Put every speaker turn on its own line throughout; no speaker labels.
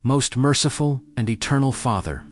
most merciful and eternal Father,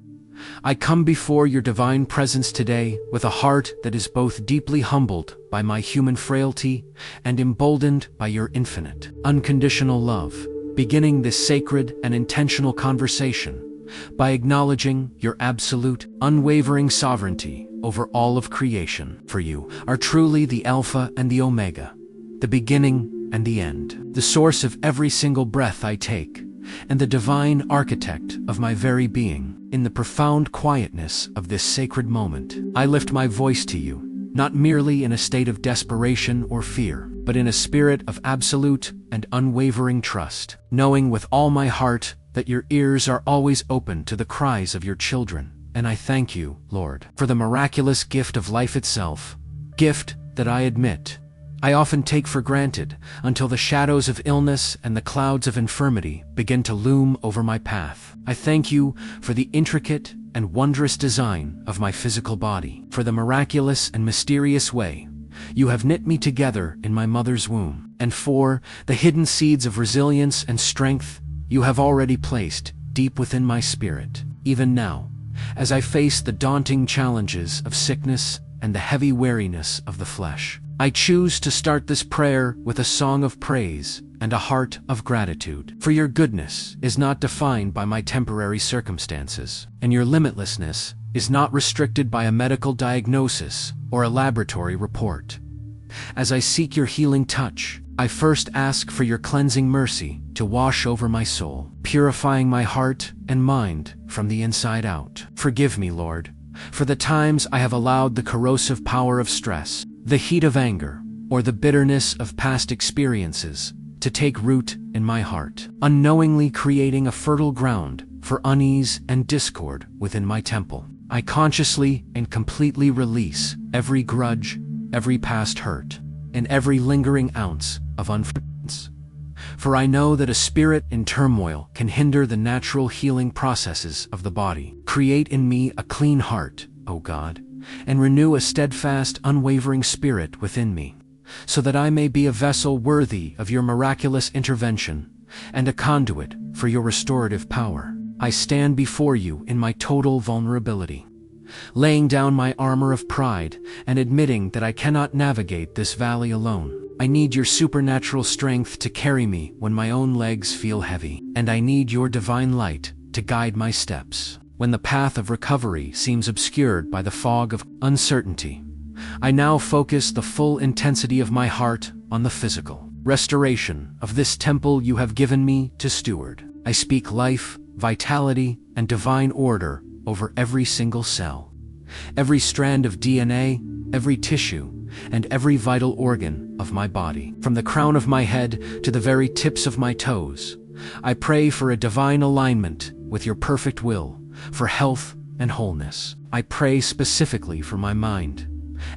I come before your divine presence today with a heart that is both deeply humbled by my human frailty and emboldened by your infinite, unconditional love, beginning this sacred and intentional conversation by acknowledging your absolute, unwavering sovereignty over all of creation. For you are truly the Alpha and the Omega, the beginning and the end, the source of every single breath I take, and the divine architect of my very being. In the profound quietness of this sacred moment, I lift my voice to you, not merely in a state of desperation or fear, but in a spirit of absolute and unwavering trust, knowing with all my heart that your ears are always open to the cries of your children. And I thank you, Lord, for the miraculous gift of life itself, gift that I admit I often take for granted until the shadows of illness and the clouds of infirmity begin to loom over my path. I thank you for the intricate and wondrous design of my physical body, for the miraculous and mysterious way you have knit me together in my mother's womb, and for the hidden seeds of resilience and strength you have already placed deep within my spirit. Even now, as I face the daunting challenges of sickness and the heavy weariness of the flesh, I choose to start this prayer with a song of praise and a heart of gratitude. For your goodness is not defined by my temporary circumstances, and your limitlessness is not restricted by a medical diagnosis or a laboratory report. As I seek your healing touch, I first ask for your cleansing mercy to wash over my soul, purifying my heart and mind from the inside out. Forgive me, Lord, for the times I have allowed the corrosive power of stress, the heat of anger, or the bitterness of past experiences to take root in my heart, unknowingly creating a fertile ground for unease and discord within my temple. I consciously and completely release every grudge, every past hurt, and every lingering ounce of unforgiveness. For I know that a spirit in turmoil can hinder the natural healing processes of the body. Create in me a clean heart, O God, and renew a steadfast, unwavering spirit within me, so that I may be a vessel worthy of your miraculous intervention and a conduit for your restorative power. I stand before you in my total vulnerability, laying down my armor of pride and admitting that I cannot navigate this valley alone. I need your supernatural strength to carry me when my own legs feel heavy, and I need your divine light to guide my steps when the path of recovery seems obscured by the fog of uncertainty. I now focus the full intensity of my heart on the physical restoration of this temple you have given me to steward. I speak life, vitality, and divine order over every single cell, every strand of DNA, every tissue, and every vital organ of my body. From the crown of my head to the very tips of my toes, I pray for a divine alignment with your perfect will, for health and wholeness. I pray specifically for my mind,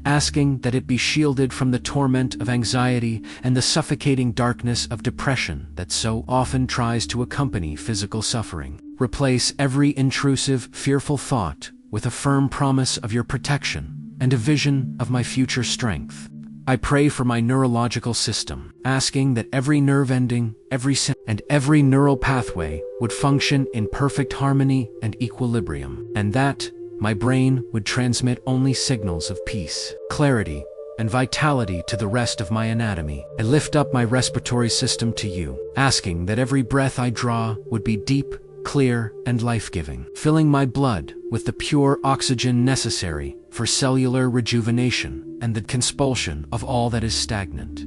asking that it be shielded from the torment of anxiety and the suffocating darkness of depression that so often tries to accompany physical suffering. Replace every intrusive, fearful thought with a firm promise of your protection and a vision of my future strength. I pray for my neurological system, asking that every nerve ending, every neural pathway would function in perfect harmony and equilibrium, and that my brain would transmit only signals of peace, clarity, and vitality to the rest of my anatomy. I lift up my respiratory system to you, asking that every breath I draw would be deep, clear, and life-giving, filling my blood with the pure oxygen necessary for cellular rejuvenation and the expulsion of all that is stagnant.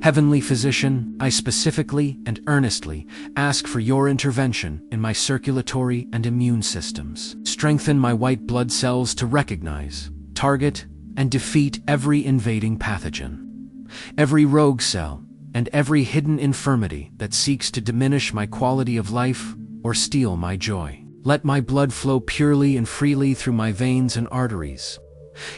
Heavenly Physician, I specifically and earnestly ask for your intervention in my circulatory and immune systems. Strengthen my white blood cells to recognize, target, and defeat every invading pathogen, every rogue cell, and every hidden infirmity that seeks to diminish my quality of life or steal my joy. Let my blood flow purely and freely through my veins and arteries,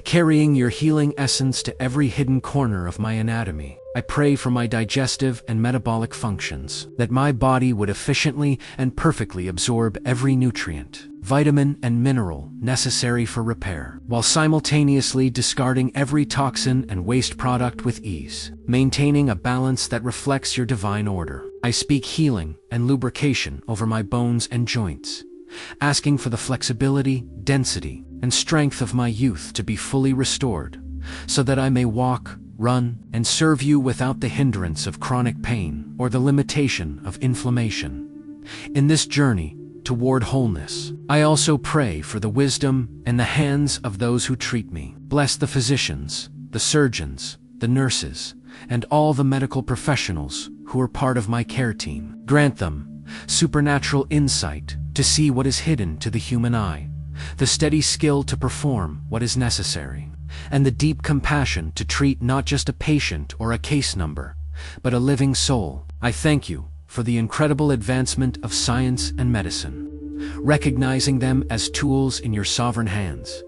carrying your healing essence to every hidden corner of my anatomy. I pray for my digestive and metabolic functions, that my body would efficiently and perfectly absorb every nutrient, vitamin, and mineral necessary for repair, while simultaneously discarding every toxin and waste product with ease, maintaining a balance that reflects your divine order. I speak healing and lubrication over my bones and joints, asking for the flexibility, density, and strength of my youth to be fully restored, so that I may walk, run, and serve you without the hindrance of chronic pain or the limitation of inflammation. In this journey toward wholeness, I also pray for the wisdom and the hands of those who treat me. Bless the physicians, the surgeons, the nurses, and all the medical professionals who are part of my care team. Grant them supernatural insight to see what is hidden to the human eye, the steady skill to perform what is necessary, and the deep compassion to treat not just a patient or a case number, but a living soul. I thank you for the incredible advancement of science and medicine, recognizing them as tools in your sovereign hands.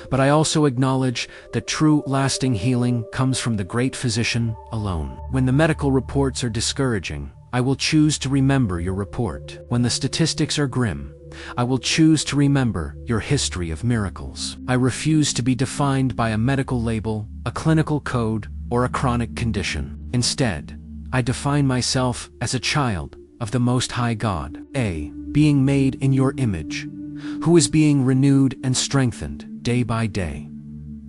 But I also acknowledge that true, lasting healing comes from the great physician alone. When the medical reports are discouraging, I will choose to remember your report. When the statistics are grim, I will choose to remember your history of miracles. I refuse to be defined by a medical label, a clinical code, or a chronic condition. Instead, I define myself as a child of the Most High God, a being made in your image, who is being renewed and strengthened day by day.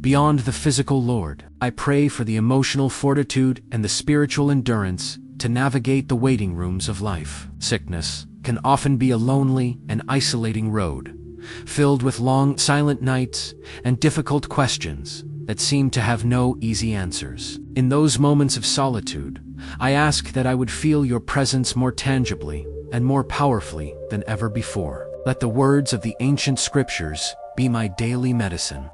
Beyond the physical, Lord, I pray for the emotional fortitude and the spiritual endurance to navigate the waiting rooms of life. Sickness can often be a lonely and isolating road, filled with long, silent nights and difficult questions that seem to have no easy answers. In those moments of solitude, I ask that I would feel your presence more tangibly and more powerfully than ever before. Let the words of the ancient scriptures be my daily medicine,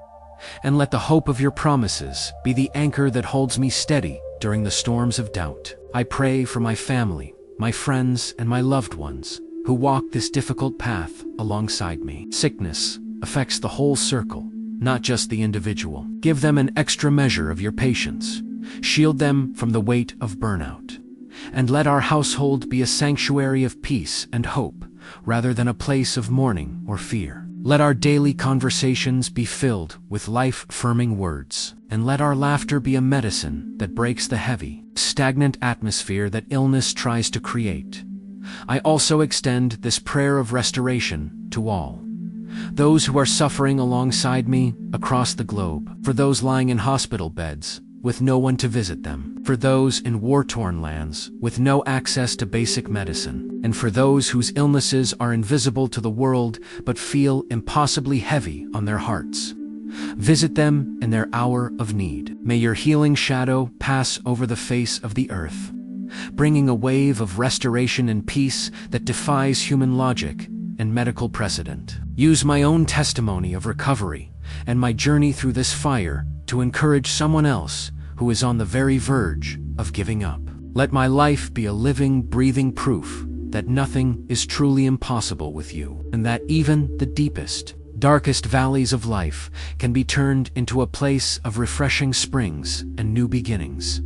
and let the hope of your promises be the anchor that holds me steady during the storms of doubt. I pray for my family, my friends, and my loved ones who walk this difficult path alongside me. Sickness affects the whole circle, not just the individual. Give them an extra measure of your patience. Shield them from the weight of burnout. And let our household be a sanctuary of peace and hope, rather than a place of mourning or fear. Let our daily conversations be filled with life-affirming words, and let our laughter be a medicine that breaks the heavy, stagnant atmosphere that illness tries to create. I also extend this prayer of restoration to all those who are suffering alongside me across the globe, for those lying in hospital beds with no one to visit them, for those in war-torn lands with no access to basic medicine, and for those whose illnesses are invisible to the world but feel impossibly heavy on their hearts. Visit them in their hour of need. May your healing shadow pass over the face of the earth, bringing a wave of restoration and peace that defies human logic and medical precedent. Use my own testimony of recovery and my journey through this fire to encourage someone else who is on the very verge of giving up. Let my life be a living, breathing proof that nothing is truly impossible with you, and that even the deepest, darkest valleys of life can be turned into a place of refreshing springs and new beginnings.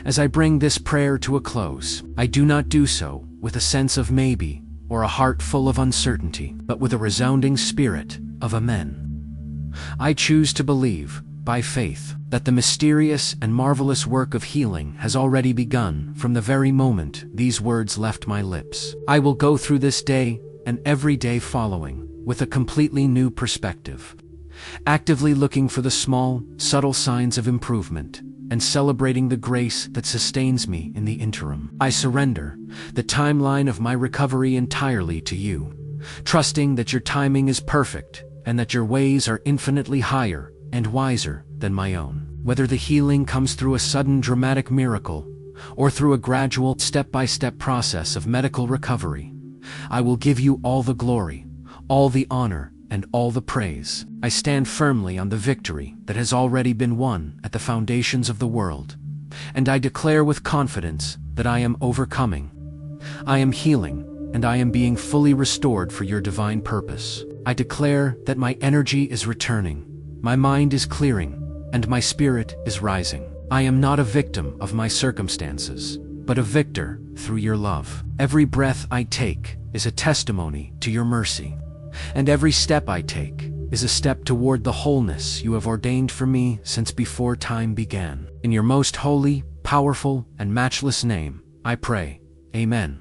As I bring this prayer to a close, I do not do so with a sense of maybe or a heart full of uncertainty, but with a resounding spirit of amen. I choose to believe, by faith, that the mysterious and marvelous work of healing has already begun from the very moment these words left my lips. I will go through this day and every day following with a completely new perspective, actively looking for the small, subtle signs of improvement and celebrating the grace that sustains me in the interim. I surrender the timeline of my recovery entirely to you, trusting that your timing is perfect and that your ways are infinitely higher and wiser than my own. Whether the healing comes through a sudden dramatic miracle or through a gradual step-by-step process of medical recovery, I will give you all the glory, all the honor, and all the praise. I stand firmly on the victory that has already been won at the foundations of the world, and I declare with confidence that I am overcoming, I am healing, and I am being fully restored for your divine purpose. I declare that my energy is returning, my mind is clearing, and my spirit is rising. I am not a victim of my circumstances, but a victor through your love. Every breath I take is a testimony to your mercy, and every step I take is a step toward the wholeness you have ordained for me since before time began. In your most holy, powerful, and matchless name, I pray. Amen.